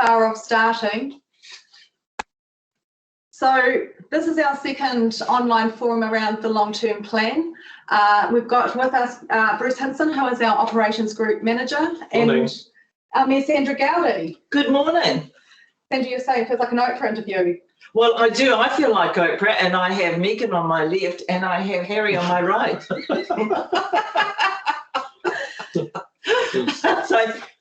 far off starting. So this is our second online forum around the long-term plan. We've got with us Bruce Hinson, who is our Operations Group Manager, and Ms. Sandra Gowdy. Good morning. Sandra, you're saying it feels like an Oprah interview. Well, I do. I feel like Oprah, and I have Megan on my left, and I have Harry on my right. So,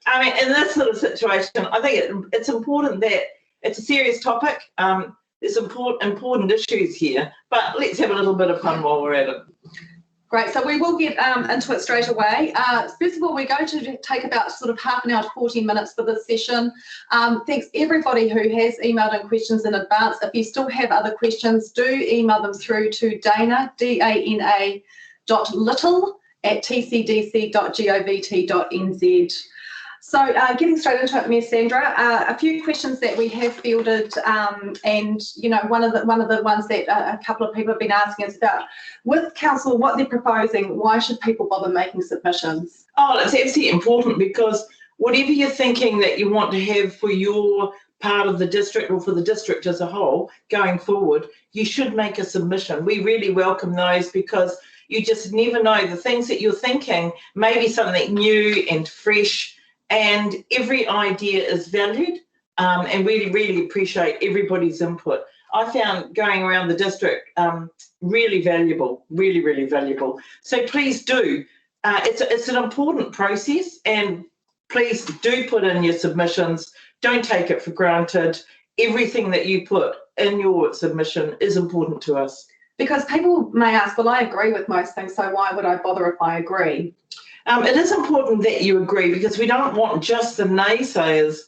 I mean, in this sort of situation, I think it's important that it's a serious topic. There's important issues here, but let's have a little bit of fun while we're at it. Great, so we will get into it straight away. First of all, we're going to take about sort of half an hour to 40 minutes for this session. Thanks everybody who has emailed in questions in advance. If you still have other questions, do email them through to Dana, dana.little@tcdc.govt.nz. So getting straight into it, Ms. Sandra, a few questions that we have fielded, and you know, one of the ones that a couple of people have been asking is about, with council, what they're proposing, why should people bother making submissions? Oh, it's absolutely important, because whatever you're thinking that you want to have for your part of the district or for the district as a whole going forward, you should make a submission. We really welcome those, because you just never know, the things that you're thinking may be something new and fresh, and every idea is valued, and we really appreciate everybody's input. I found going around the district really valuable, really valuable. So please do. It's an important process, and please do put in your submissions. Don't take it for granted. Everything that you put in your submission is important to us. Because people may ask, well, I agree with most things, so why would I bother if I agree? It is important that you agree, because we don't want just the naysayers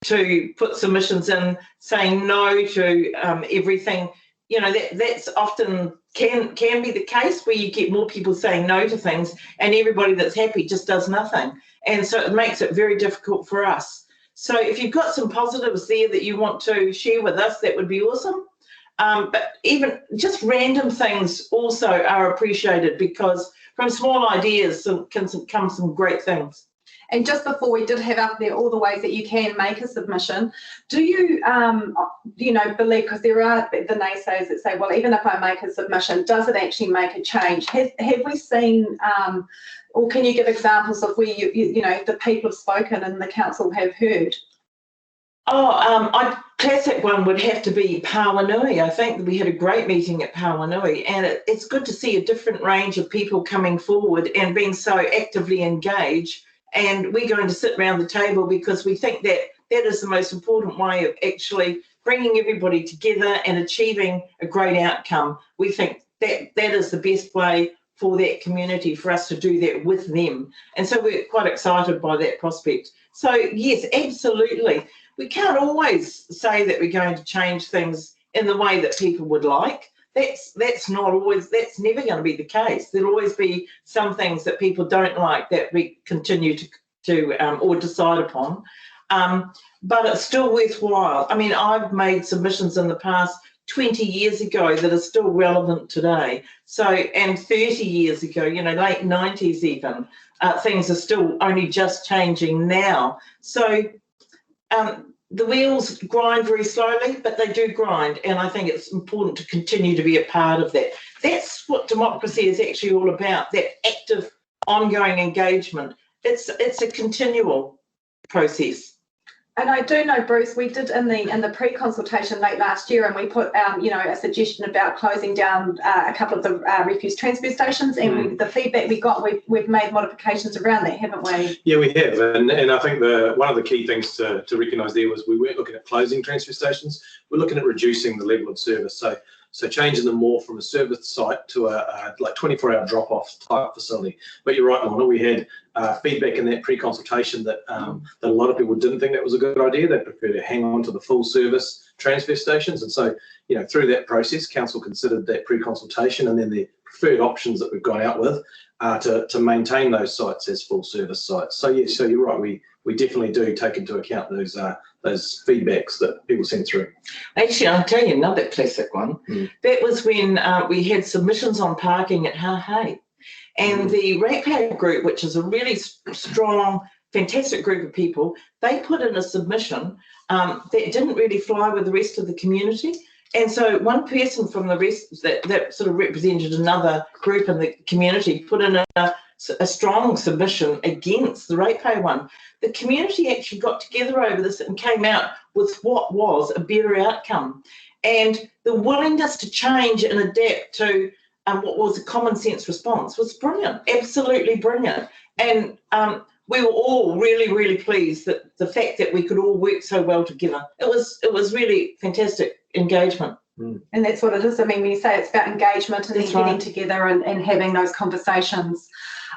to put submissions in saying no to everything. You know, that's often can be the case, where you get more people saying no to things, and everybody that's happy just does nothing. And so it makes it very difficult for us. So if you've got some positives there that you want to share with us, that would be awesome. But even just random things also are appreciated, because from small ideas can come some great things. And just before, we did have up there all the ways that you can make a submission. Do you, you know, believe, because there are the naysayers that say, well, even if I make a submission, does it actually make a change? Have we seen, or can you give examples of where you know, the people have spoken and the council have heard? Oh, a classic one would have to be Pawanui. I think we had a great meeting at Pawanui, and it's good to see a different range of people coming forward and being so actively engaged. And we're going to sit around the table, because we think that that is the most important way of actually bringing everybody together and achieving a great outcome. We think that that is the best way for that community, for us to do that with them. And so we're quite excited by that prospect. So yes, absolutely. We can't always say that we're going to change things in the way that people would like. That's never going to be the case. There'll always be some things that people don't like that we continue to or decide upon. But it's still worthwhile. I mean, I've made submissions in the past 20 years ago that are still relevant today. So, and 30 years ago, you know, late 90s even, things are still only just changing now. So the wheels grind very slowly, but they do grind, and I think it's important to continue to be a part of that. That's what democracy is actually all about, that active, ongoing engagement. It's a continual process. And I do know, Bruce, we did in the pre-consultation late last year, and we put you know, a suggestion about closing down a couple of the refuse transfer stations, and the feedback we got, we've made modifications around that, haven't we? Yeah, we have, and I think one of the key things to recognise there was we weren't looking at closing transfer stations, we're looking at reducing the level of service. So changing them more from a service site to a like 24-hour drop-off type facility. But you're right, Lorna, we had feedback in that pre-consultation that a lot of people didn't think that was a good idea. They prefer to hang on to the full service transfer stations. And so, you know, through that process, council considered that pre-consultation, and then the preferred options that we've gone out with to maintain those sites as full service sites. So yes, so you're right, we definitely do take into account those feedbacks that people send through. Actually, I'll tell you another classic one. That was when we had submissions on parking at Hahei. And the Ratepayer Group, which is a really strong fantastic group of people. They put in a submission that didn't really fly with the rest of the community. And so one person from the rest that sort of represented another group in the community put in a strong submission against the ratepayer one. The community actually got together over this and came out with what was a better outcome. And the willingness to change and adapt to what was a common sense response was brilliant, absolutely brilliant. And we were all really, really pleased that the fact that we could all work so well together. It was really fantastic engagement. And that's what it is. I mean, when you say it's about engagement and then getting together and having those conversations.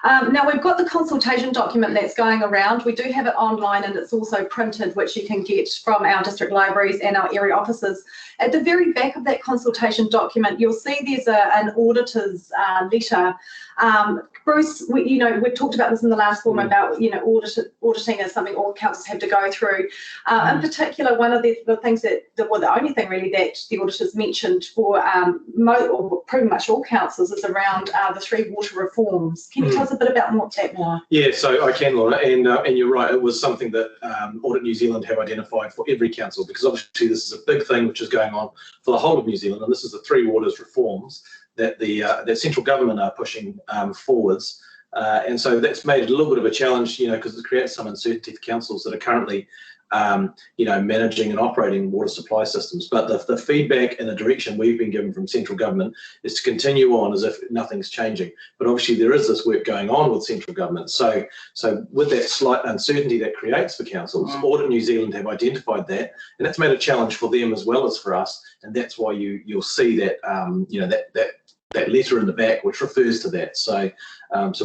Now, we've got the consultation document that's going around. We do have it online and it's also printed, which you can get from our district libraries and our area offices. At the very back of that consultation document, you'll see there's an auditor's letter. Bruce, we've talked about this in the last form about, auditing is something all councils have to go through. In particular, one of the things the only thing really that the auditors mentioned for or pretty much all councils is around the 3 water reforms. Can you tell us a bit about that more? Yeah, so I can, Lorna, and you're right, it was something that Audit New Zealand have identified for every council, because obviously this is a big thing which is going on for the whole of New Zealand, and this is the 3 waters reforms that the central government are pushing forwards, and so that's made it a little bit of a challenge, because it creates some uncertainty for councils that are currently, managing and operating water supply systems. But the feedback and the direction we've been given from central government is to continue on as if nothing's changing. But obviously there is this work going on with central government. So with that slight uncertainty that creates for councils, Audit New Zealand have identified that, and that's made a challenge for them as well as for us. And that's why you'll see that that letter in the back which refers to that. So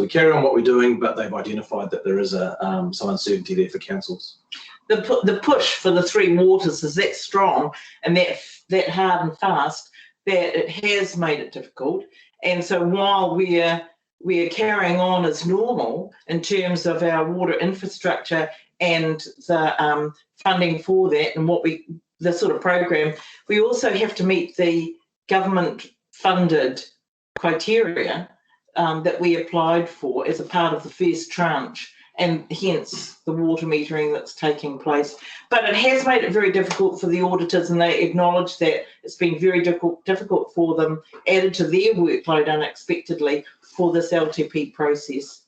we carry on what we're doing, but they've identified that there is some uncertainty there for councils. The push for the 3 waters is that strong and that hard and fast that it has made it difficult. And so while we're carrying on as normal in terms of our water infrastructure and the funding for that and the sort of program, we also have to meet the government funded criteria that we applied for as a part of the first tranche, and hence the water metering that's taking place. But it has made it very difficult for the auditors, and they acknowledge that it's been very difficult for them, added to their workload unexpectedly for this LTP process.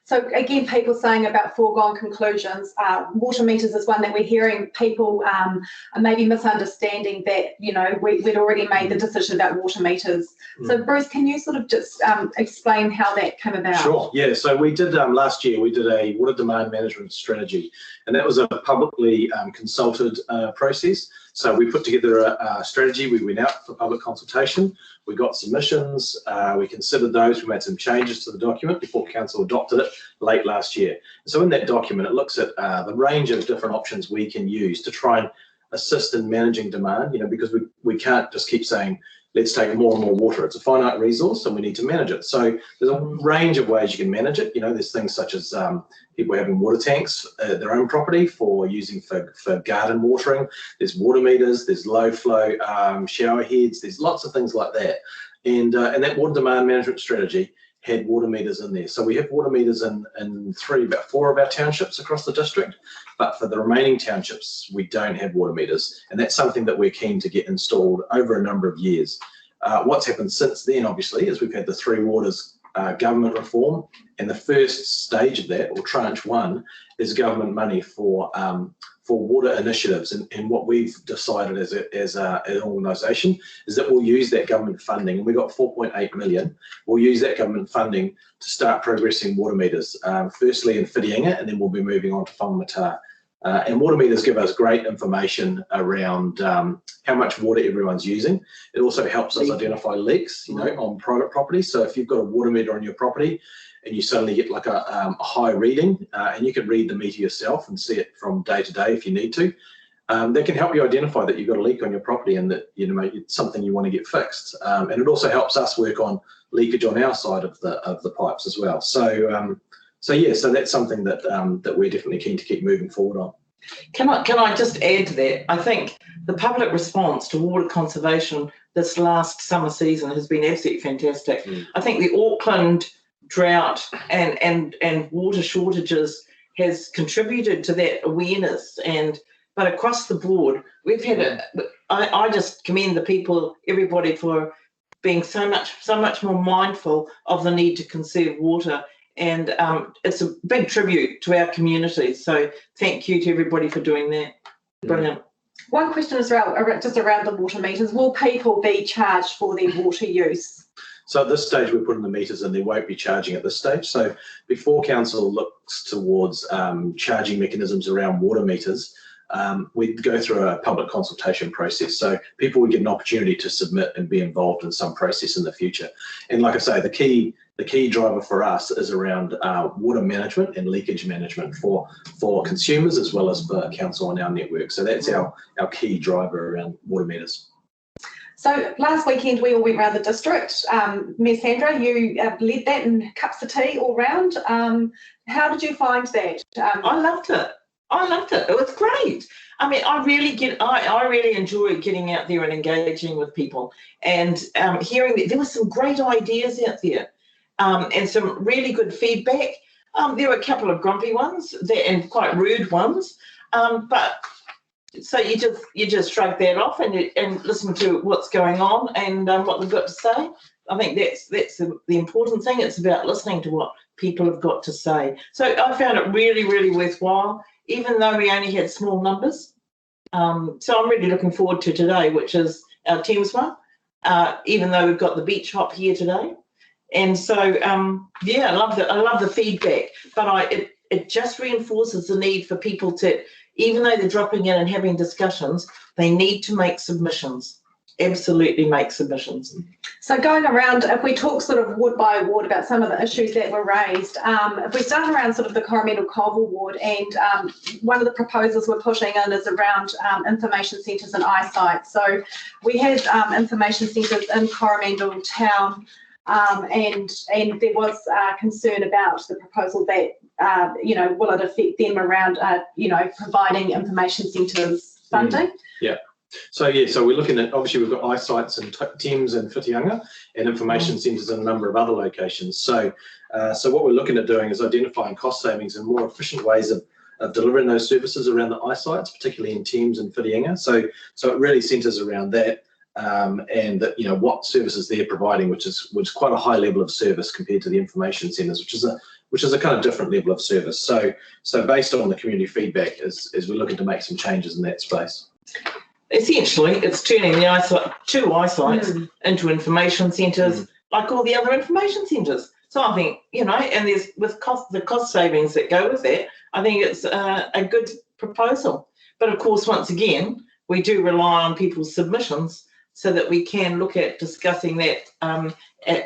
So again, people saying about foregone conclusions, water meters is one that we're hearing people are maybe misunderstanding that, we'd already made the decision about water meters. So Bruce, can you sort of just explain how that came about? Sure, yeah, so we did last year, we did a water demand management strategy, and that was a publicly consulted process. So we put together a strategy, we went out for public consultation, we got submissions, we considered those, we made some changes to the document before council adopted it late last year. So in that document, it looks at the range of different options we can use to try and assist in managing demand, because we can't just keep saying, let's take more and more water. It's a finite resource and we need to manage it. So there's a range of ways you can manage it. There's things such as people having water tanks at their own property for using for garden watering. There's water meters, there's low flow shower heads, there's lots of things like that. And that water demand management strategy had water meters in there. So we have water meters in about 4 of our townships across the district, but for the remaining townships, we don't have water meters. And that's something that we're keen to get installed over a number of years. What's happened since then, obviously, is we've had the 3 waters government reform, and the first stage of that, or tranche 1, is government money for water initiatives. And what we've decided as an organisation is that we'll use that government funding, and we got 4.8 million. We'll use that government funding to start progressing water meters, firstly in Whitianga, and then we'll be moving on to Whangamata. And water meters give us great information around how much water everyone's using. It also helps us identify leaks, on private property. So if you've got a water meter on your property and you suddenly get like a high reading, and you can read the meter yourself and see it from day to day if you need to, that can help you identify that you've got a leak on your property and that it's something you want to get fixed. And it also helps us work on leakage on our side of the pipes as well. So that's something that we're definitely keen to keep moving forward on. Can I just add to that? I think the public response to water conservation this last summer season has been absolutely fantastic. I think the Auckland drought and water shortages has contributed to that awareness. But across the board, we've had I just commend the people, everybody, for being so much more mindful of the need to conserve water. And it's a big tribute to our community. So thank you to everybody for doing that. Brilliant. One question is just around the water meters. Will people be charged for their water use? So at this stage, we're putting the meters in. They won't be charging at this stage. So before council looks towards charging mechanisms around water meters, we'd go through a public consultation process. So people would get an opportunity to submit and be involved in some process in the future. And like I say, the key driver for us is around water management and leakage management for consumers as well as for council and our network. So that's our key driver around water meters. So last weekend we all went around the district. Ms. Sandra, you led that in cups of tea all round. How did you find that? I loved it. It was great. I mean, I really enjoy getting out there and engaging with people and hearing that there were some great ideas out there and some really good feedback. There were a couple of grumpy ones and quite rude ones, but so you just shrug that off and listen to what's going on and what they've got to say. I think that's the important thing. It's about listening to what people have got to say. So I found it really, really worthwhile, even though we only had small numbers. So I'm really looking forward to today, which is our Thames one, even though we've got the beach hop here today. And so, I love the feedback, but it just reinforces the need for people to, even though they're dropping in and having discussions, they need to make submissions. Absolutely make submissions. So going around, if we talk sort of ward by ward about some of the issues that were raised, if we start around sort of the Coromandel Coval ward, and one of the proposals we're pushing in is around information centres and eyesight. So we have information centres in Coromandel town, and there was concern about the proposal that, will it affect them around, providing information centres funding? Yeah. So we're looking at, obviously we've got eyesights in Thames and Whitianga and information centres in a number of other locations. So what we're looking at doing is identifying cost savings and more efficient ways of delivering those services around the eyesights, particularly in Thames and Whitianga. So it really centres around that and that, what services they're providing, which is quite a high level of service compared to the information centres, which is a kind of different level of service. So based on the community feedback, is we're looking to make some changes in that space. Essentially, it's turning the eyesights into information centres, like all the other information centres. So I think, and there's the cost savings that go with that, I think it's a good proposal. But of course, once again, we do rely on people's submissions so that we can look at discussing that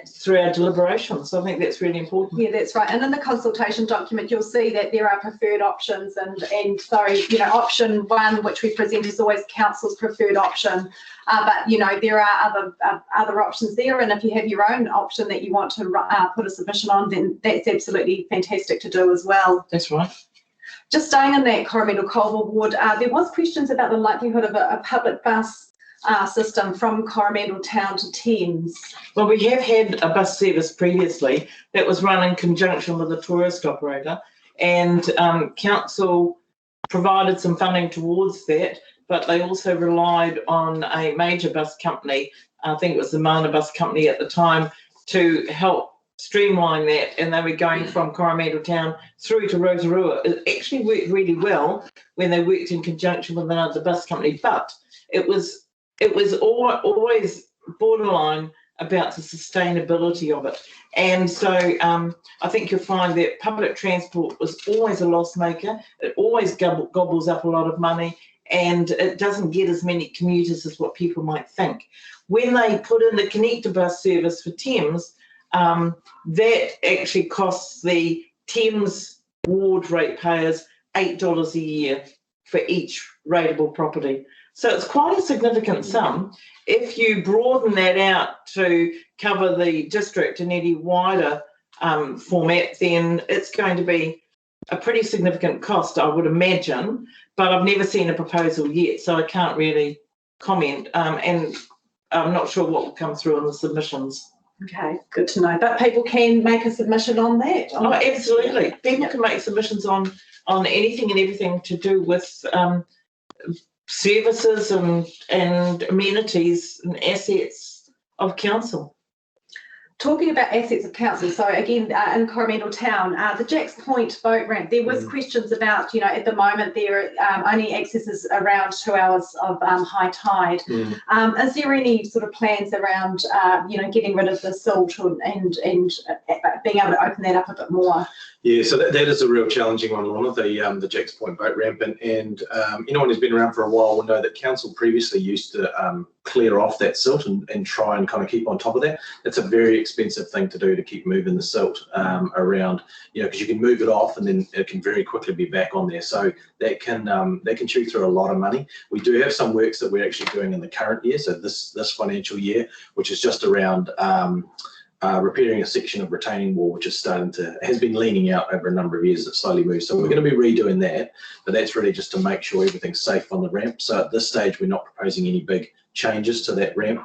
through our deliberations. So I think that's really important. Yeah, that's right. And in the consultation document, you'll see that there are preferred options, and so option one, which we present, is always council's preferred option. But there are other options there, and if you have your own option that you want to put a submission on, then that's absolutely fantastic to do as well. That's right. Just staying in that Coromandel Coval ward, there was questions about the likelihood of a public bus system from Coromandel town to Thames. Well, we have had a bus service previously that was run in conjunction with a tourist operator, and council provided some funding towards that, but they also relied on a major bus company, I think it was the Mana Bus Company at the time, to help streamline that, and they were going from Coromandel town through to Rotorua. It actually worked really well when they worked in conjunction with another bus company, but it was always borderline about the sustainability of it. And so I think you'll find that public transport was always a loss maker. It always gobbles up a lot of money, and it doesn't get as many commuters as what people might think. When they put in the connector bus service for Thames, that actually costs the Thames ward ratepayers $8 a year for each rateable property. So it's quite a significant sum. If you broaden that out to cover the district in any wider format, then it's going to be a pretty significant cost, I would imagine, but I've never seen a proposal yet, so I can't really comment, and I'm not sure what will come through on the submissions. Okay, good to know. But people can make a submission on that? Oh, absolutely. People can make submissions on on anything and everything to do with services and amenities and assets of council. Talking about assets of council, so again, in Coromandel Town, the Jacks Point boat ramp, there was questions about, at the moment there only accesses around 2 hours of high tide. Is there any sort of plans around, getting rid of the silt and being able to open that up a bit more? Yeah, so that is a real challenging one, Lorna, the Jacks Point boat ramp. And anyone who's been around for a while will know that council previously used to clear off that silt and try and kind of keep on top of that. It's a very expensive thing to do, to keep moving the silt around, because you can move it off and then it can very quickly be back on there. So that can chew through a lot of money. We do have some works that we're actually doing in the current year, so this financial year, which is just around repairing a section of retaining wall, which has been leaning out over a number of years. It slowly moves. So we're going to be redoing that, but that's really just to make sure everything's safe on the ramp. So at this stage, we're not proposing any big changes to that ramp.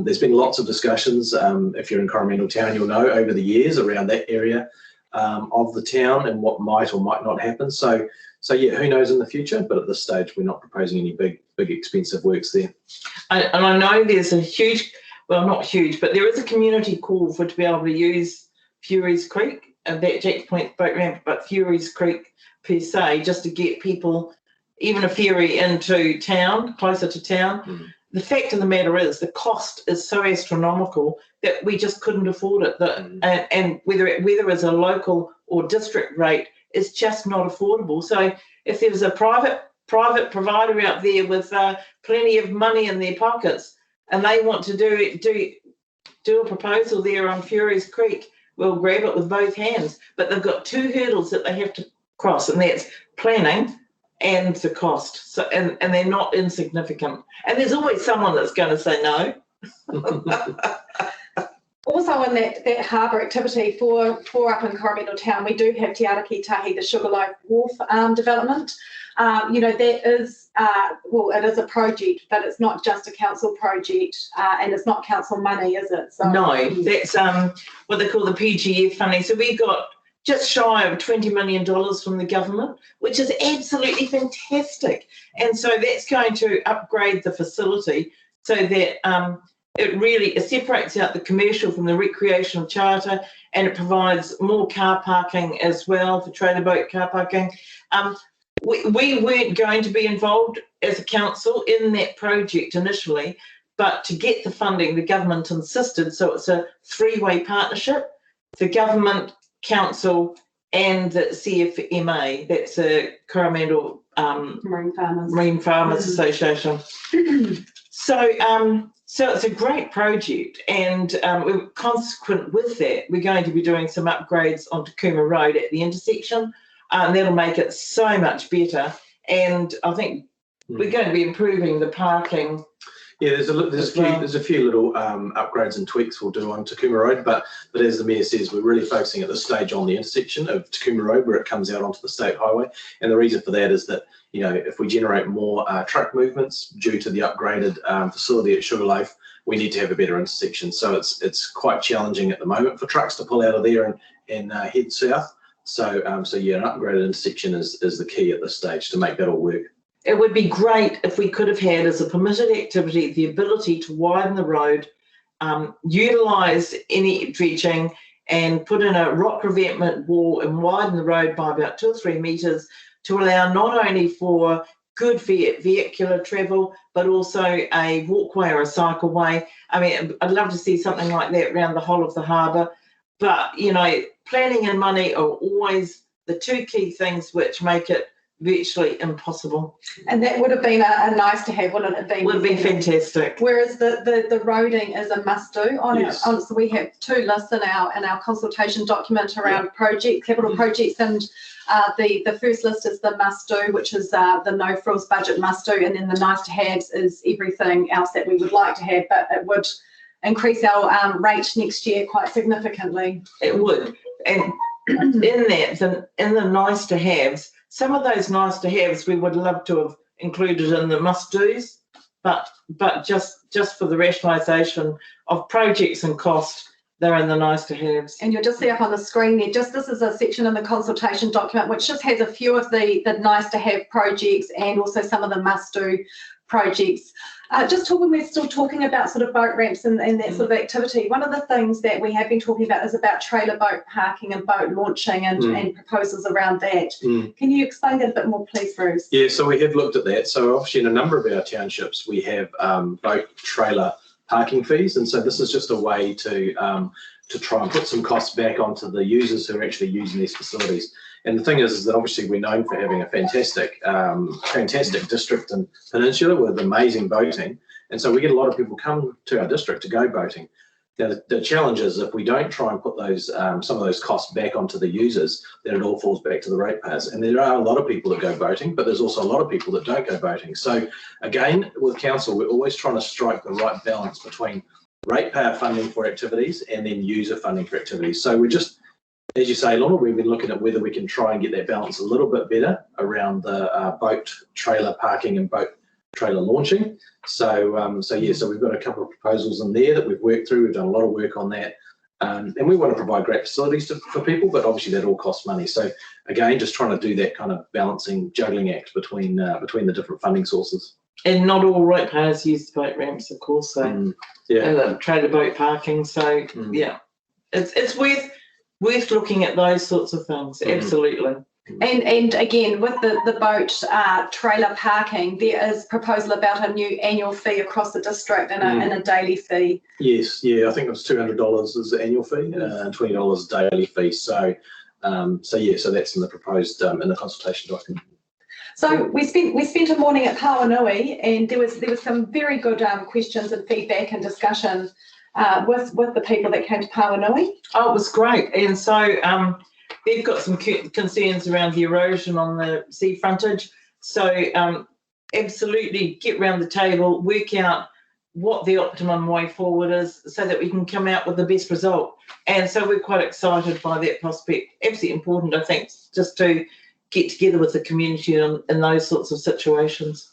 There's been lots of discussions, if you're in Coromandel Town, you'll know, over the years around that area of the town and what might or might not happen. So yeah, who knows in the future, but at this stage, we're not proposing any big expensive works there. And I know there's a huge, well, not huge, but there is a community call to be able to use Fury's Creek, that Jacks Point boat ramp, but Fury's Creek per se, just to get people, even a ferry into town, closer to town. The fact of the matter is the cost is so astronomical that we just couldn't afford it. And whether it's a local or district rate, it's just not affordable. So if there's a private provider out there with plenty of money in their pockets, and they want to do a proposal there on Fury's Creek, we'll grab it with both hands. But they've got two hurdles that they have to cross, and that's planning and the cost. So and they're not insignificant. And there's always someone that's going to say no. Also in that harbour activity for up in Coromandel Town, we do have Te Araki Tahi, the Sugarloaf Wharf development. That is, it is a project, but it's not just a council project, and it's not council money, is it? So, no, that's what they call the PGF funding. So we got just shy of $20 million from the government, which is absolutely fantastic. And so that's going to upgrade the facility so that it separates out the commercial from the recreational charter, and it provides more car parking as well for trailer boat car parking. We weren't going to be involved as a council in that project initially, but to get the funding, the government insisted. So it's a three-way partnership: the government, council, and the CFMA. That's a Coromandel Marine Farmers Association. So it's a great project, and consequent with that, we're going to be doing some upgrades on Takuma Road at the intersection. That'll make it so much better, and I think we're going to be improving the parking. Yeah, there's a few little upgrades and tweaks we'll do on Takuma Road, but as the Mayor says, we're really focusing at this stage on the intersection of Takuma Road where it comes out onto the state highway. And the reason for that is that, if we generate more truck movements due to the upgraded facility at Sugarloaf, we need to have a better intersection. So it's quite challenging at the moment for trucks to pull out of there and head south. So yeah, an upgraded intersection is the key at this stage to make that all work. It would be great if we could have had, as a permitted activity, the ability to widen the road, utilise any dredging, and put in a rock revetment wall and widen the road by about 2 or 3 metres to allow not only for good vehicular travel, but also a walkway or a cycleway. I mean, I'd love to see something like that around the whole of the harbour. But, planning and money are always the two key things which make it virtually impossible. And that would have been a nice to have, wouldn't it? Would be fantastic. Whereas the roading is a must do on yes. So we have 2 lists in our consultation document around capital projects, and the first list is the must do, which is the no frills budget must do, and then the nice to haves is everything else that we would like to have, but it would increase our rate next year quite significantly. It would. And in the nice to haves, some of those nice to haves we would love to have included in the must do's, but just for the rationalisation of projects and cost, they're in the nice to haves. And you'll just see up on the screen there, this is a section in the consultation document which just has a few of the nice to have projects and also some of the must do projects. When we're still talking about sort of boat ramps and that sort of activity, one of the things that we have been talking about is about trailer boat parking and boat launching and proposals around that. Can you explain that a bit more, please, Bruce? Yeah, so we have looked at that. So obviously in a number of our townships, we have boat trailer parking fees, and so this is just a way to try and put some costs back onto the users who are actually using these facilities. And the thing is that obviously we're known for having a fantastic district and peninsula with amazing boating, and so we get a lot of people come to our district to go boating. Now the challenge is if we don't try and put those some of those costs back onto the users, then it all falls back to the ratepayers. And there are a lot of people that go boating, but there's also a lot of people that don't go boating. So again, with council, we're always trying to strike the right balance between ratepayer funding for activities and then user funding for activities. So we're just, as you say, Lorna, we've been looking at whether we can try and get that balance a little bit better around the boat trailer parking and boat trailer launching. So we've got a couple of proposals in there that we've worked through. We've done a lot of work on that, and we want to provide great facilities for people, but obviously that all costs money. So again, just trying to do that kind of balancing, juggling act between the different funding sources. And not all ratepayers use boat ramps, of course. So trailer boat parking. So yeah, it's worth looking at those sorts of things. Absolutely. And again, with the boat trailer parking, there is proposal about a new annual fee across the district and a daily fee. Yes, yeah, I think it was $200 is the annual fee, and $20 daily fee. So that's in the proposed in the consultation document. So we spent a morning at Pauanui, and there was some very good questions and feedback and discussion with the people that came to Pauanui. Oh, it was great, and so they've got some concerns around the erosion on the sea frontage. So absolutely get round the table, work out what the optimum way forward is so that we can come out with the best result. And so we're quite excited by that prospect. Absolutely important, I think, just to get together with the community in those sorts of situations.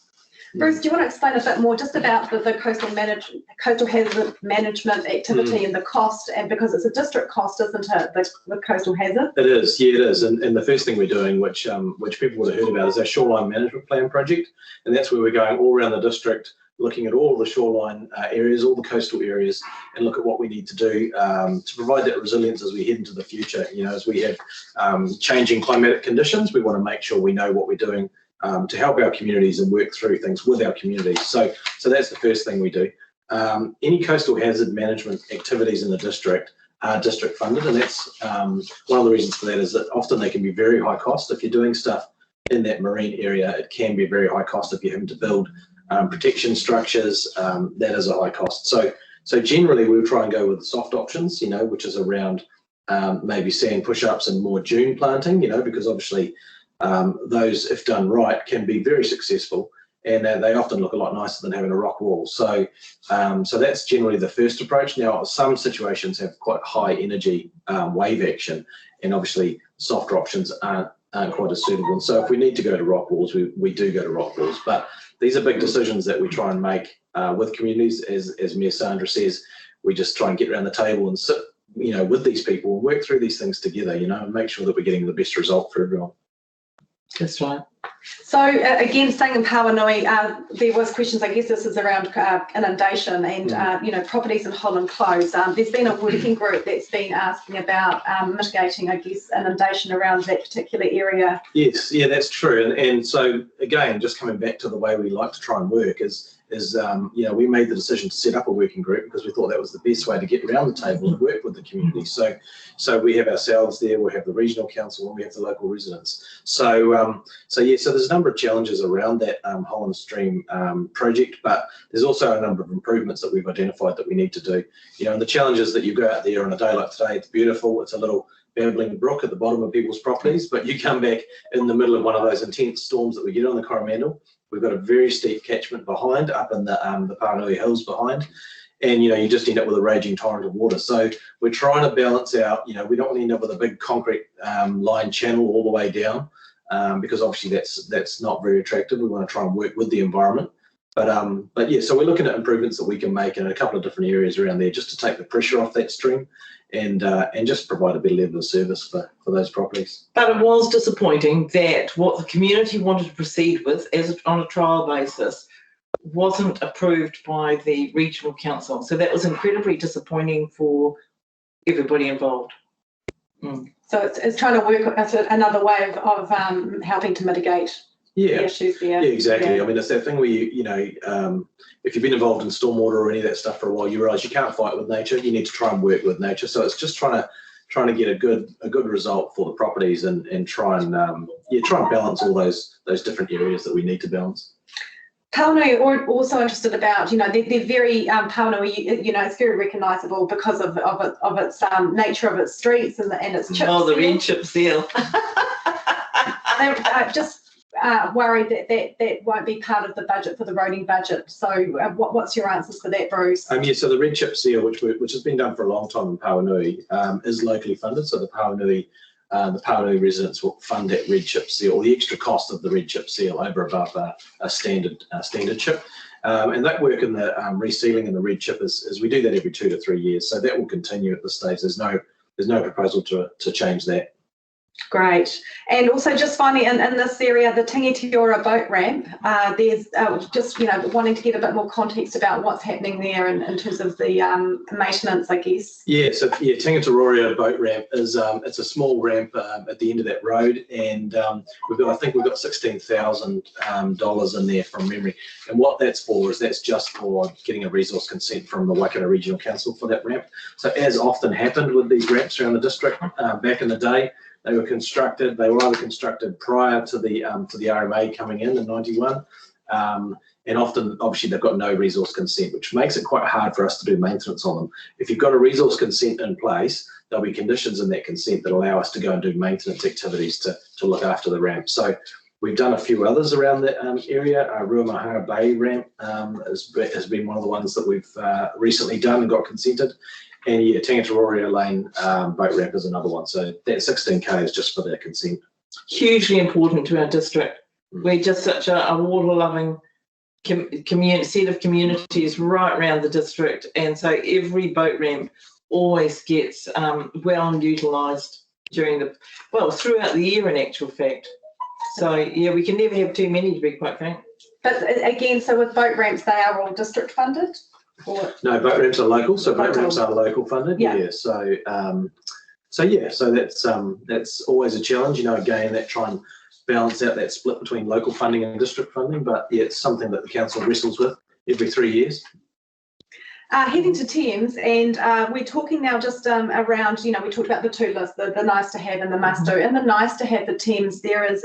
Bruce, do you want to explain a bit more just about the coastal hazard management activity and the cost, and because it's a district cost, isn't it, the coastal hazard? It is, yeah, it is. And the first thing we're doing, which people would have heard about, is our shoreline management plan project, and that's where we're going all around the district, looking at all the shoreline areas, all the coastal areas, and look at what we need to do to provide that resilience as we head into the future. You know, as we have changing climatic conditions, we want to make sure we know what we're doing to help our communities and work through things with our communities. So that's the first thing we do. Any coastal hazard management activities in the district are district funded, and that's one of the reasons for that is that often they can be very high cost. If you're doing stuff in that marine area, it can be a very high cost if you're having to build protection structures. That is a high cost. So generally we'll try and go with the soft options, you know, which is around maybe sand push-ups and more dune planting, you know, because obviously those, if done right, can be very successful, and they often look a lot nicer than having a rock wall. So that's generally the first approach. Now, some situations have quite high energy wave action, and obviously softer options aren't quite as suitable. And so if we need to go to rock walls, we do go to rock walls. But these are big decisions that we try and make with communities. As Mayor Sandra says, we just try and get around the table and sit, you know, with these people and work through these things together, you know, and make sure that we're getting the best result for everyone. That's right. So again, staying in Pauanui, there was questions, I guess this is around inundation and, you know, properties in Holland Close. There's been a working group that's been asking about mitigating, I guess, inundation around that particular area. Yes, yeah, that's true. And so, again, just coming back to the way we like to try and work is you know, we made the decision to set up a working group because we thought that was the best way to get around the table and work with the community. So we have ourselves there, we have the regional council, and we have the local residents. So there's a number of challenges around that Holland Stream project, but there's also a number of improvements that we've identified that we need to do. You know, and the challenge is that you go out there on a day like today, it's beautiful, it's a little babbling brook at the bottom of people's properties, but you come back in the middle of one of those intense storms that we get on the Coromandel. We've got a very steep catchment behind, up in the Pauanui Hills behind, and you know, you just end up with a raging torrent of water. So we're trying to balance out, you know, we don't want to end up with a big concrete line channel all the way down, because obviously that's not very attractive. We want to try and work with the environment. But yeah, so we're looking at improvements that we can make in a couple of different areas around there, just to take the pressure off that stream, and just provide a better level of service for those properties. But it was disappointing that what the community wanted to proceed with, as on a trial basis, wasn't approved by the regional council. So that was incredibly disappointing for everybody involved. So it's trying to work as another way of helping to mitigate the issues there. Yeah, exactly. I mean, it's that thing where if you've been involved in stormwater or any of that stuff for a while, you realise you can't fight with nature. You need to try and work with nature. So it's just trying to get a good result for the properties, and try and balance all those different areas that we need to balance. Paonui are also interested about, they're very, Paonui, it's very recognisable because of its nature of its streets and its chip seal. Oh, the red chip seal. I'm just worried that won't be part of the budget for the roading budget. So what's your answers for that, Bruce? So the red chip seal, which has been done for a long time in Paonui, is locally funded. So the Paonui residents will fund that red chip seal, or the extra cost of the red chip seal over above a standard chip. And that work in the resealing and the red chip is we do that every 2 to 3 years. So that will continue at this stage. There's no proposal to change that. Great. And also just finally in this area, the Tangitiora boat ramp, there's just, wanting to get a bit more context about what's happening there in terms of the maintenance, I guess. Yeah, so Tangitiora boat ramp is, it's a small ramp at the end of that road, and I think we've got $16,000 in there from memory. And what that's for is that's just for getting a resource consent from the Waikato Regional Council for that ramp. So as often happened with these ramps around the district back in the day, they were either constructed prior to the RMA coming in '91, and often, obviously, they've got no resource consent, which makes it quite hard for us to do maintenance on them. If you've got a resource consent in place, there'll be conditions in that consent that allow us to go and do maintenance activities to look after the ramp. So we've done a few others around that area. Ruamahara Bay ramp has been one of the ones that we've recently done and got consented. And yeah, Tangitiora Lane boat ramp is another one. So that 16K is just for their consent. Hugely important to our district. We're just such a water-loving set of communities right around the district, and so every boat ramp always gets well utilised throughout the year, in actual fact. So yeah, we can never have too many, to be quite frank. But again, so with boat ramps, they are all district funded? No, boat ramps are local, so boat ramps are local funded. Yeah. So that's always a challenge. Again, that try and balance out that split between local funding and district funding. But yeah, it's something that the council wrestles with every 3 years. Heading to Thames, and we're talking now just around, we talked about the two lists, the nice to have and the must do. And the nice to have for Thames, there is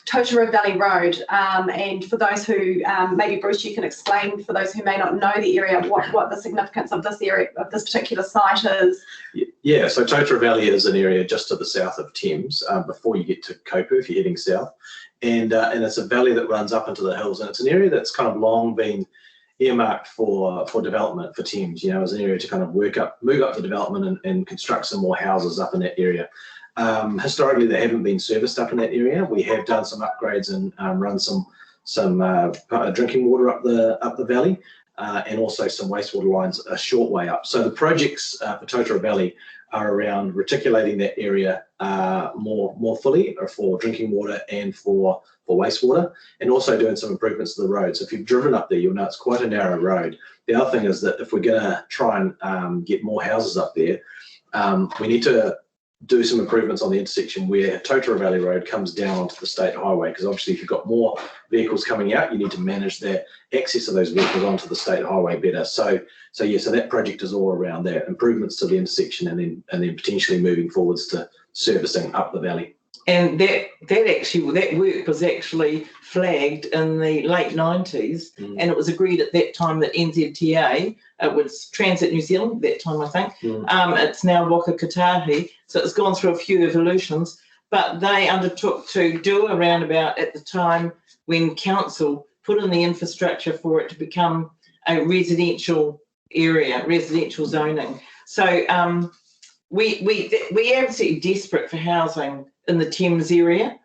Totoro Valley Road. And for those who, maybe Bruce, you can explain, for those who may not know the area, what the significance of this area, of this particular site is. Yeah, so Totoro Valley is an area just to the south of Thames, before you get to Kopu if you're heading south. And it's a valley that runs up into the hills, and it's an area that's kind of long been earmarked for development for Thames, as an area to kind of move up the development and construct some more houses up in that area. Historically, they haven't been serviced up in that area. We have done some upgrades and run some drinking water up the valley, and also some wastewater lines a short way up. So the projects for Totoro Valley are around reticulating that area more fully for drinking water and for wastewater, and also doing some improvements to the road. So if you've driven up there, you'll know it's quite a narrow road. The other thing is that if we're going to try and get more houses up there, we need to do some improvements on the intersection where Totoro Valley Road comes down onto the state highway, because obviously if you've got more vehicles coming out, you need to manage the access of those vehicles onto the state highway better. So that project is all around that, improvements to the intersection, and then potentially moving forwards to servicing up the valley. And that work was actually flagged in the late 90s, and it was agreed at that time that NZTA, it was Transit New Zealand at that time, I think, it's now Waka Kotahi, so it's gone through a few evolutions, but they undertook to do a roundabout at the time when council put in the infrastructure for it to become a residential area, residential zoning. So we're absolutely desperate for housing in the Thames area,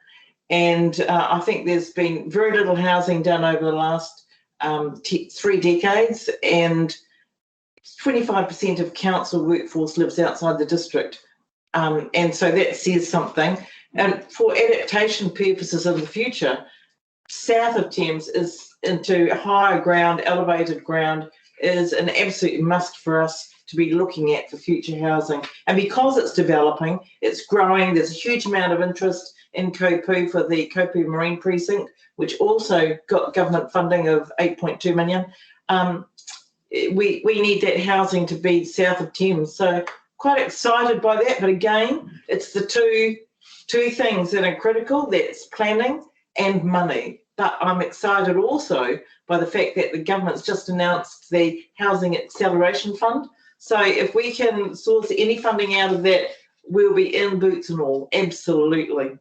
and I think there's been very little housing done over the last 3 decades, and 25% of council workforce lives outside the district. And so that says something. And for adaptation purposes in the future, south of Thames is into higher ground, elevated ground, is an absolute must for us to be looking at for future housing. And because it's developing, it's growing, there's a huge amount of interest in Kopu for the Kopu Marine Precinct, which also got government funding of 8.2 million. We need that housing to be south of Thames. So quite excited by that. But again, it's the two things that are critical, that's planning and money. But I'm excited also by the fact that the government's just announced the Housing Acceleration Fund. So if we can source any funding out of that, we'll be in boots and all, absolutely.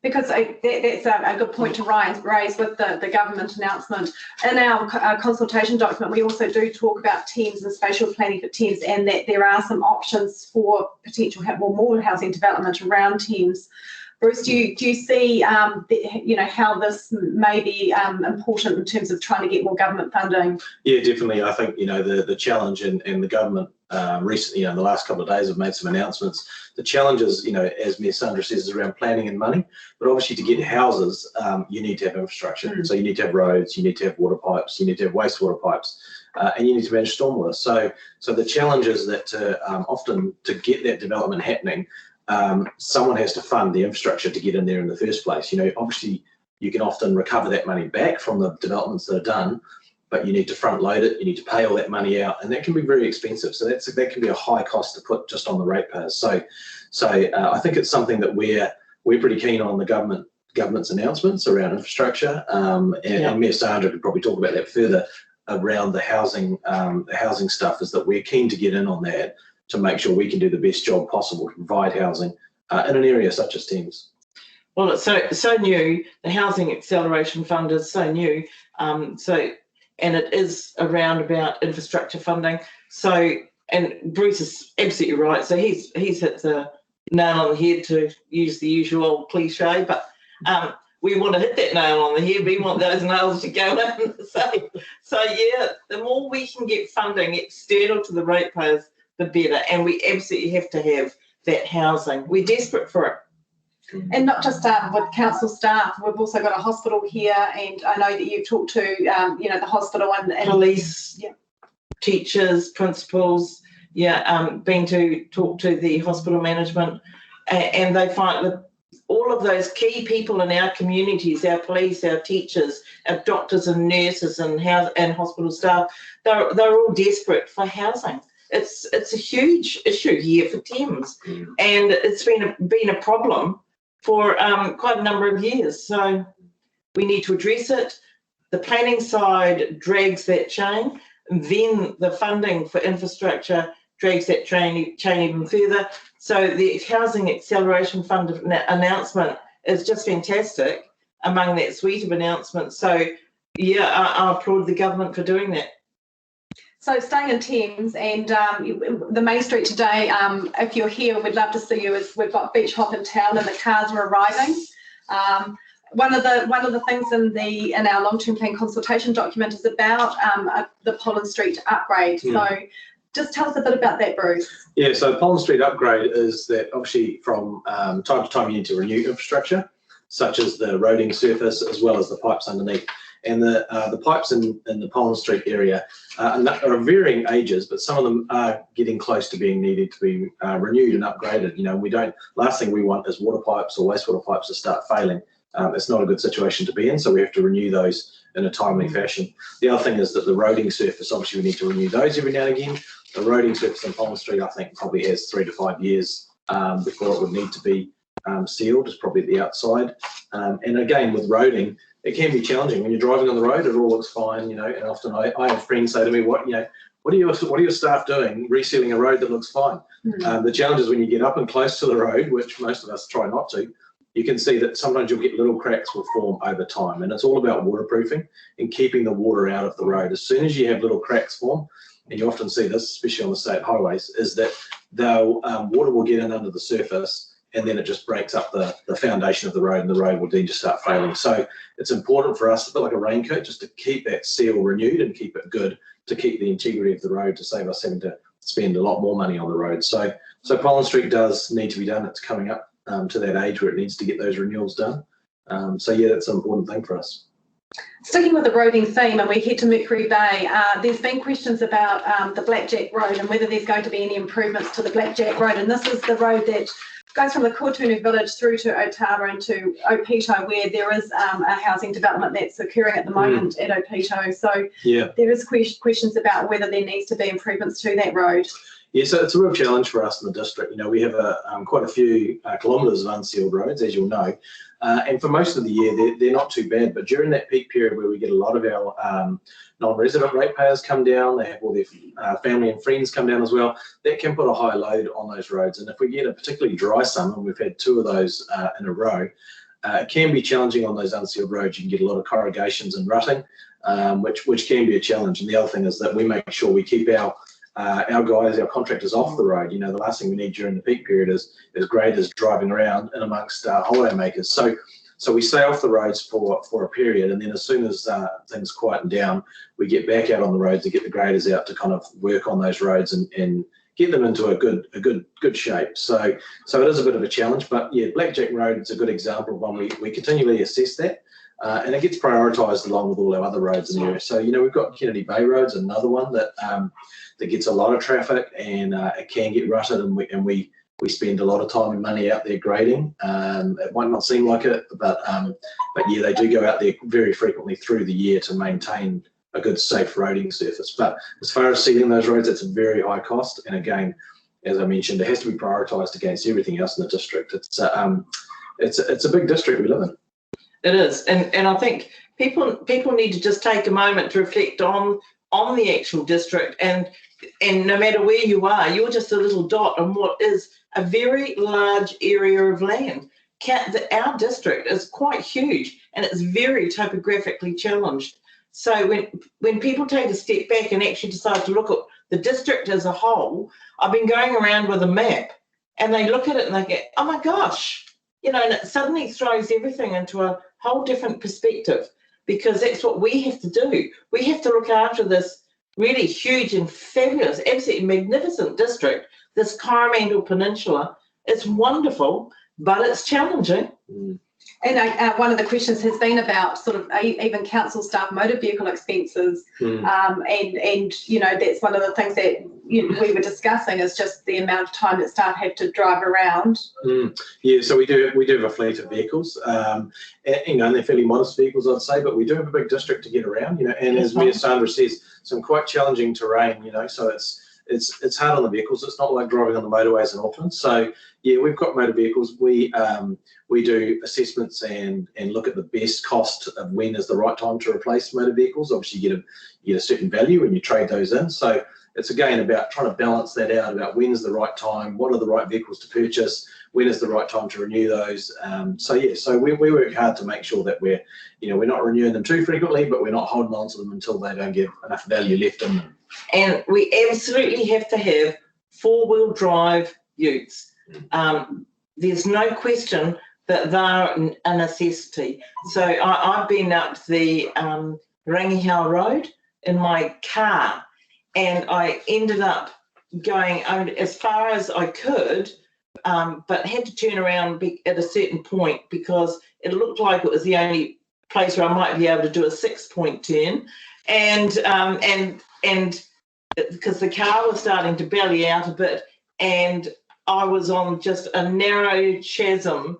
Because that's a good point to raise with the government announcement. In our consultation document, we also do talk about Thames and spatial planning for Thames, and that there are some options for potential more housing development around Thames. Bruce, do you see how this may be important in terms of trying to get more government funding? Yeah, definitely. I think the challenge and the government recently, in the last couple of days, have made some announcements. The challenge is, as Ms. Sandra says, is around planning and money. But obviously, to get houses, you need to have infrastructure. So you need to have roads, you need to have water pipes, you need to have wastewater pipes, and you need to manage stormwater. So the challenge is that often to get that development happening, someone has to fund the infrastructure to get in there in the first place. Obviously, you can often recover that money back from the developments that are done, but you need to front load it, you need to pay all that money out, and that can be very expensive. So that can be a high cost to put just on the ratepayers. So I think it's something that we're pretty keen on the government's announcements around infrastructure, and Mayor Sandra could probably talk about that further around the housing stuff, is that we're keen to get in on that to make sure we can do the best job possible to provide housing in an area such as Thames. Well, it's so new. The Housing Acceleration Fund is so new. And it is around about infrastructure funding. So, and Bruce is absolutely right. So he's hit the nail on the head, to use the usual cliche, but we want to hit that nail on the head. We want those nails to go in. So yeah, the more we can get funding external to the ratepayers, the better. And we absolutely have to have that housing. We're desperate for it. And not just with council staff, we've also got a hospital here, and I know that you've talked to the hospital and police, teachers, principals, been to talk to the hospital management, and they find that all of those key people in our communities, our police, our teachers, our doctors and nurses and hospital staff, they're all desperate for housing. It's a huge issue here for Thames, and it's been a problem for quite a number of years. So we need to address it. The planning side drags that chain, then the funding for infrastructure drags that chain even further. So the Housing Acceleration Fund announcement is just fantastic among that suite of announcements. So yeah, I applaud the government for doing that. So staying in Thames and the Main Street today, if you're here, we'd love to see you. We've got Beach Hop in town and the cars are arriving. One of the things in our long-term plan consultation document is about the Pollen Street upgrade. So just tell us a bit about that, Bruce. Yeah, so Pollen Street upgrade is that obviously from time to time you need to renew infrastructure, such as the roading surface as well as the pipes underneath. And the pipes in the Pollen Street area are of varying ages, but some of them are getting close to being needed to be renewed and upgraded. Last thing we want is water pipes or wastewater pipes to start failing. It's not a good situation to be in, so we have to renew those in a timely fashion. The other thing is that the roading surface, obviously we need to renew those every now and again. The roading surface in Pollen Street, I think, probably has 3 to 5 years before it would need to be sealed. It's probably at the outside. And again, with roading, it can be challenging. When you're driving on the road, it all looks fine, and often I have friends say to me, what are your staff doing resealing a road that looks fine? The challenge is when you get up and close to the road, which most of us try not to, you can see that sometimes you'll get little cracks will form over time, and it's all about waterproofing and keeping the water out of the road. As soon as you have little cracks form, and you often see this, especially on the state highways, is that water will get in under the surface and then it just breaks up the foundation of the road, and the road will then just start failing. So it's important for us, a bit like a raincoat, just to keep that seal renewed and keep it good, to keep the integrity of the road, to save us having to spend a lot more money on the road. So Pollen Street does need to be done. It's coming up to that age where it needs to get those renewals done. So yeah, that's an important thing for us. Sticking with the roading theme, and we head to Mercury Bay, there's been questions about the Blackjack Road and whether there's going to be any improvements to the Blackjack Road. And this is the road that goes from the Kotunu village through to Otawa and to Opito, where there is a housing development that's occurring at the moment at Opito. So yeah, there is questions about whether there needs to be improvements to that road. Yeah, so it's a real challenge for us in the district. You know, we have quite a few kilometres of unsealed roads, as you'll know, and for most of the year they're not too bad. But during that peak period where we get a lot of our non-resident ratepayers come down, they have all their family and friends come down as well, that can put a high load on those roads. And if we get a particularly dry summer, and we've had 2 of those in a row, it can be challenging on those unsealed roads. You can get a lot of corrugations and rutting, which can be a challenge. And the other thing is that we make sure we keep our guys, our contractors off the road. You know, the last thing we need during the peak period is graders driving around in amongst holiday makers. So we stay off the roads for a period, and then as soon as things quieten down, we get back out on the roads to get the graders out to kind of work on those roads and get them into a good shape. So it is a bit of a challenge, but yeah, Blackjack Road is a good example of one we continually assess that. And it gets prioritised along with all our other roads in the area. So, you know, we've got Kennedy Bay Road's another one that gets a lot of traffic, and it can get rutted, and we spend a lot of time and money out there grading. It might not seem like it, but yeah, they do go out there very frequently through the year to maintain a good, safe roading surface. But as far as sealing those roads, it's a very high cost, and again, as I mentioned, it has to be prioritised against everything else in the district. It's a big district we live in. It is, and I think people need to just take a moment to reflect on the actual district, and no matter where you are, you're just a little dot on what is a very large area of land. Our district is quite huge, and it's very topographically challenged. So when people take a step back and actually decide to look at the district as a whole, I've been going around with a map, and they look at it and they go, oh my gosh, you know, and it suddenly throws everything into a whole different perspective, because that's what we have to do. We have to look after this really huge and fabulous, absolutely magnificent district, this Coromandel Peninsula. It's wonderful, but it's challenging. And one of the questions has been about sort of even council staff motor vehicle expenses, and you know, that's one of the things that we were discussing, is just the amount of time that staff have to drive around. Yeah, so we do have a fleet of vehicles, and, you know, and they're fairly modest vehicles, I'd say, but we do have a big district to get around, you know, and as Sandra says, some quite challenging terrain, you know, so it's hard on the vehicles. It's not like driving on the motorways in Auckland. So yeah, we've got motor vehicles. We do assessments and look at the best cost of when is the right time to replace motor vehicles. Obviously you get a certain value when you trade those in. So it's again about trying to balance that out, about when's the right time, what are the right vehicles to purchase, when is the right time to renew those. So we work hard to make sure that we're not renewing them too frequently, but we're not holding on to them until they don't get enough value left in them. And we absolutely have to have 4-wheel drive utes. There's no question that they're a necessity. So I've been up the Rangihau Road in my car, and I ended up going as far as I could, but had to turn around at a certain point because it looked like it was the only place where I might be able to do a 6-point turn, and because the car was starting to belly out a bit, and I was on just a narrow chasm,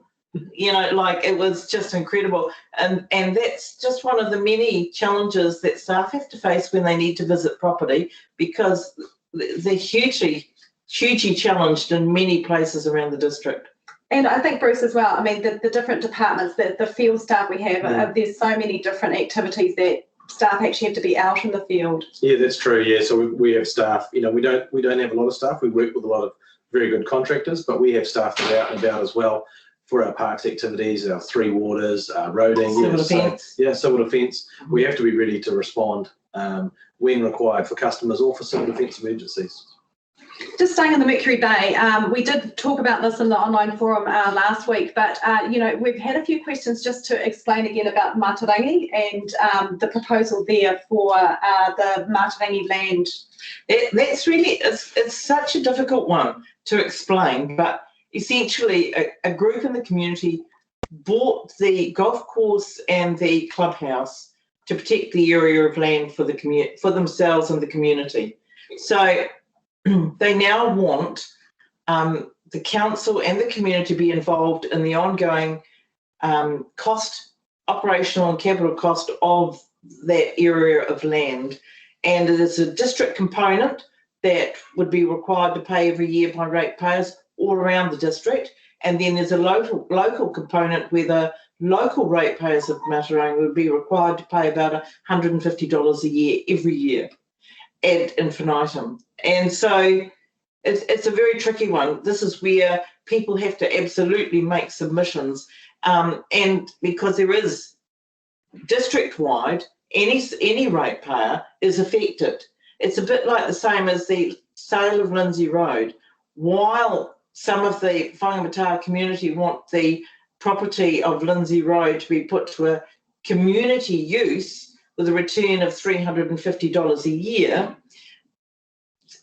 you know, like it was just incredible. And that's just one of the many challenges that staff have to face when they need to visit property, because they're hugely challenged in many places around the district. And I think, Bruce, as well, I mean, the different departments, the field staff we have, there's so many different activities that staff actually have to be out in the field. Yeah, that's true. Yeah, so we have staff. You know, we don't have a lot of staff. We work with a lot of very good contractors, but we have staff that are out and about as well for our parks activities, our 3 waters, roading, civil defence. Civil defence. We have to be ready to respond when required for customers or for civil defence emergencies. Just staying in the Mercury Bay, we did talk about this in the online forum last week, but we've had a few questions just to explain again about Matarangi and the proposal there for the Matarangi land. That's really, it's such a difficult one to explain, but essentially a group in the community bought the golf course and the clubhouse to protect the area of land for the for themselves and the community. So they now want the council and the community to be involved in the ongoing operational and capital cost of that area of land. And it is a district component that would be required to pay every year by ratepayers all around the district. And then there's a local component where the local ratepayers of Matarangi would be required to pay about $150 a year every year ad infinitum. And so it's a very tricky one. This is where people have to absolutely make submissions, and because there is district-wide, any ratepayer is affected. It's a bit like the same as the sale of Lindsay Road. While some of the Whangamata community want the property of Lindsay Road to be put to a community use with a return of $350 a year,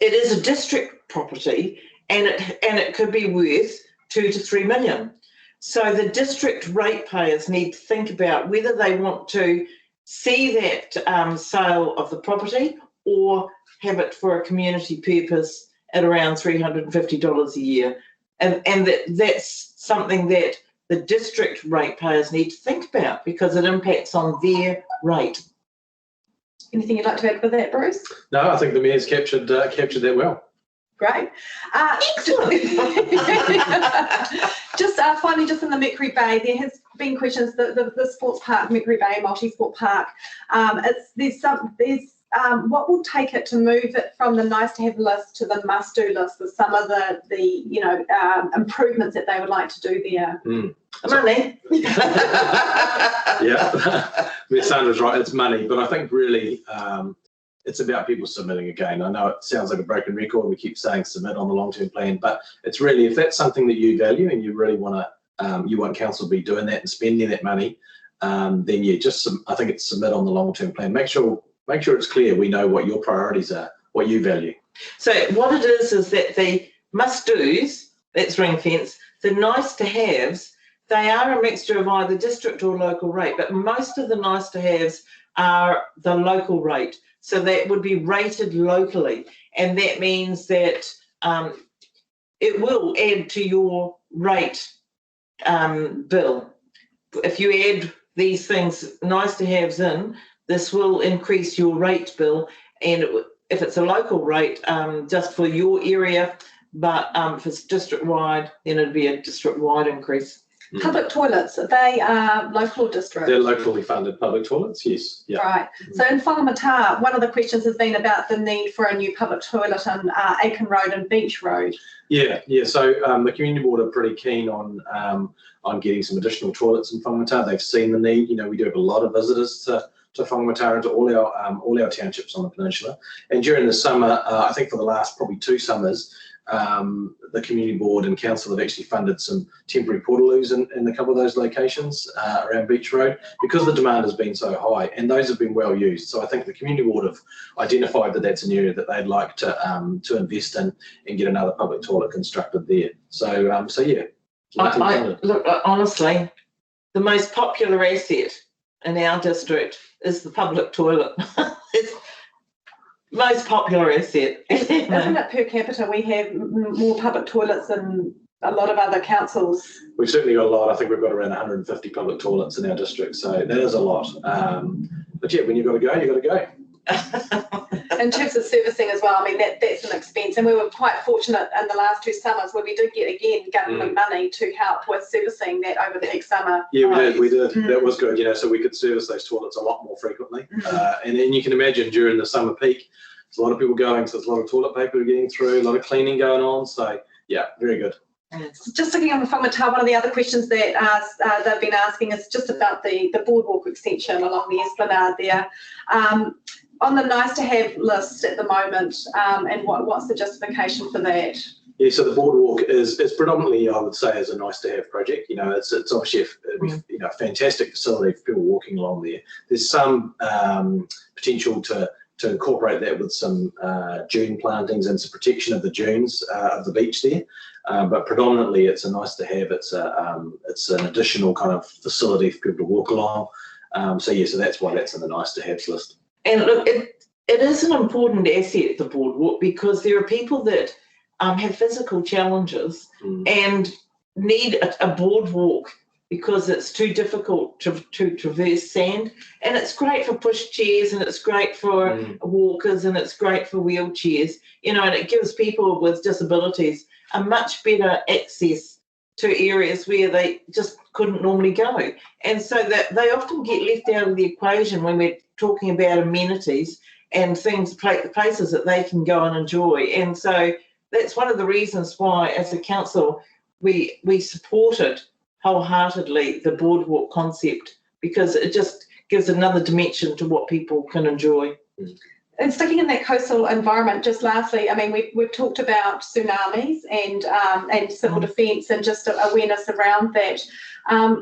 it is a district property, and it could be worth $2 to $3 million. So the district ratepayers need to think about whether they want to see that sale of the property or have it for a community purpose at around $350 a year. And that's something that the district ratepayers need to think about because it impacts on their rate. Anything you'd like to add with that, Bruce? No, I think the Mayor's captured that well. Great. Excellent. Just finally, just in the Mercury Bay, there has been questions. The sports park, Mercury Bay multi-sport park. What will take it to move it from the nice-to-have list to the must-do list with some of the improvements that they would like to do there? Money. Yeah, Miss Sandra's right. It's money, but I think really it's about people submitting again. I know it sounds like a broken record. We keep saying submit on the long-term plan, but it's really if that's something that you value and you really want to, you want council to be doing that and spending that money, then yeah, I think it's submit on the long-term plan. Make sure it's clear. We know what your priorities are, what you value. So what it is that the must-dos, that's ring fence, the nice-to-haves, they are a mixture of either district or local rate, but most of the nice-to-haves are the local rate. So that would be rated locally, and that means that it will add to your rate bill. If you add these things, nice-to-haves in, this will increase your rate bill, and if it's a local rate, just for your area, but if it's district-wide, then it'd be a district-wide increase. Public toilets, are they local or district? They're locally funded public toilets, yes. Yeah. Right. So in Whangamata, one of the questions has been about the need for a new public toilet on Aiken Road and Beach Road. Yeah. So the community board are pretty keen on getting some additional toilets in Whangamata. They've seen the need. We do have a lot of visitors to Whangamata and to all our townships on the peninsula. And during the summer, I think for the last probably 2 summers, the community board and council have actually funded some temporary portaloos in a couple of those locations around Beach Road because the demand has been so high, and those have been well used. So I think the community board have identified that that's an area that they'd like to invest in and get another public toilet constructed there. So yeah. Look, honestly, the most popular asset in our district is the public toilet. It's most popular asset. Isn't it per capita? We have more public toilets than a lot of other councils. We've certainly got a lot. I think we've got around 150 public toilets in our district, so that is a lot. But yeah, when you've got to go, you've got to go. In terms of servicing as well, I mean, that's an expense, and we were quite fortunate in the last 2 summers where we did get, again, government money to help with servicing that over the next summer. Yeah, we did. That was good, so we could service those toilets a lot more frequently. And then you can imagine during the summer peak, there's a lot of people going, so there's a lot of toilet paper getting through, a lot of cleaning going on. So yeah, very good. Just sticking on the Whangamata, one of the other questions that they've been asking is just about the boardwalk extension along the esplanade there. on the nice to have list at the moment, and what's the justification for that? Yeah, so the boardwalk is predominantly, I would say, as a nice to have project. You know, it's obviously a fantastic facility for people walking along there. There's some potential to incorporate that with some dune plantings and some protection of the dunes of the beach there. But predominantly, it's a nice to have. It's an additional kind of facility for people to walk along. So that's why that's in the nice to haves list. And look, it is an important asset, the boardwalk, because there are people that have physical challenges and need a boardwalk because it's too difficult to traverse sand. And it's great for push chairs, and it's great for walkers, and it's great for wheelchairs, you know, and it gives people with disabilities a much better access to areas where they just couldn't normally go. And so that they often get left out of the equation when we're talking about amenities and things, places that they can go and enjoy. And so that's one of the reasons why, as a council, we supported wholeheartedly the boardwalk concept, because it just gives another dimension to what people can enjoy. And sticking in that coastal environment, just lastly, I mean, we've talked about tsunamis and civil defence and just awareness around that.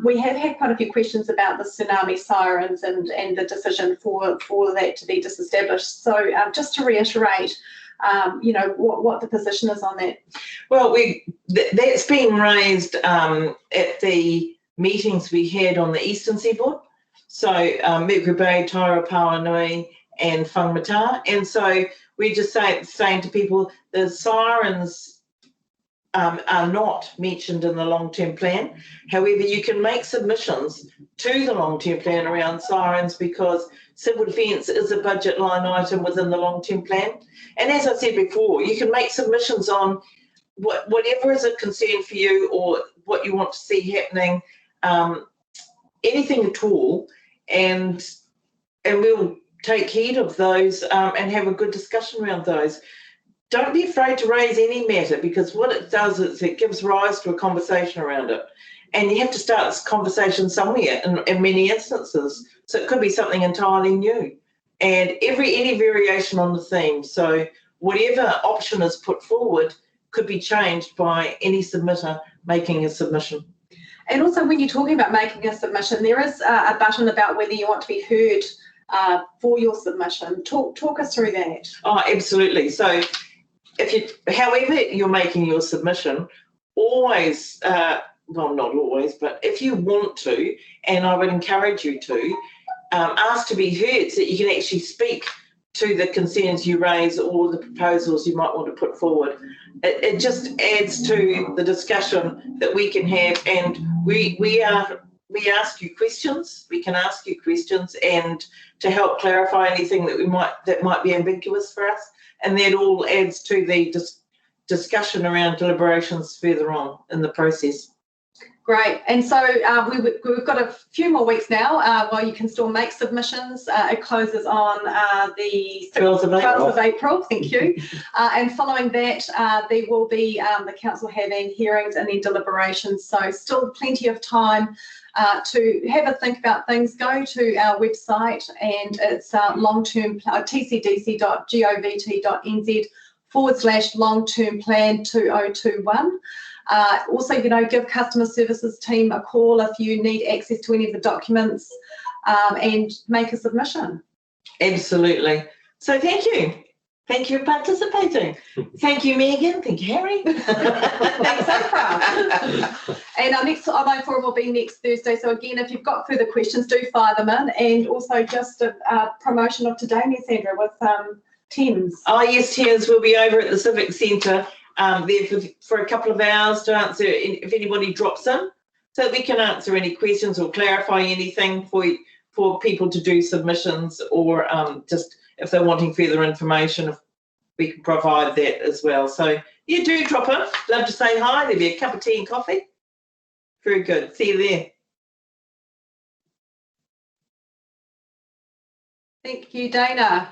We have had quite a few questions about the tsunami sirens and the decision for that to be disestablished. So just to reiterate, you know, what the position is on that. Well, that's been raised at the meetings we had on the eastern seaboard. So Mercury Bay, Taira, Pauanui and Whangamata. And so we're just saying to people, the sirens are not mentioned in the long-term plan. However, you can make submissions to the long-term plan around sirens, because civil defence is a budget line item within the long-term plan. And as I said before, you can make submissions on whatever is a concern for you or what you want to see happening, anything at all, and we'll take heed of those and have a good discussion around those. Don't be afraid to raise any matter, because what it does is it gives rise to a conversation around it. And you have to start this conversation somewhere in many instances. So it could be something entirely new. And any variation on the theme. So whatever option is put forward could be changed by any submitter making a submission. And also, when you're talking about making a submission, there is a button about whether you want to be heard for your submission. Talk us through that. Oh, absolutely. So however you're making your submission, always, well, not always, but if you want to, and I would encourage you to, ask to be heard so that you can actually speak to the concerns you raise or the proposals you might want to put forward. It just adds to the discussion that we can have, and we ask you questions. We can ask you questions and to help clarify anything that might be ambiguous for us, and that all adds to the discussion around deliberations further on in the process. Great. And so we've got a few more weeks now while you can still make submissions. It closes on the 12th of April. Thank you. And following that, there will be the council having hearings and then deliberations. So still plenty of time to have a think about things. Go to our website, and it's long-term tcdc.govt.nz/long-term plan 2021. Also, you know, give customer services team a call if you need access to any of the documents, and make a submission. Absolutely. So thank you. Thank you for participating. Thank you, Megan. Thank you, Harry. Thanks, Oprah. And our next online forum will be next Thursday. So again, if you've got further questions, do fire them in. And also just a promotion of today, Miss Sandra, with Thames. Oh yes, Thames will be over at the Civic Centre there for a couple of hours to answer if anybody drops in, so that we can answer any questions or clarify anything for people to do submissions, or just if they're wanting further information, we can provide that as well. So yeah, do drop in. Love to say hi. There'll be a cup of tea and coffee. Very good. See you there. Thank you, Dana.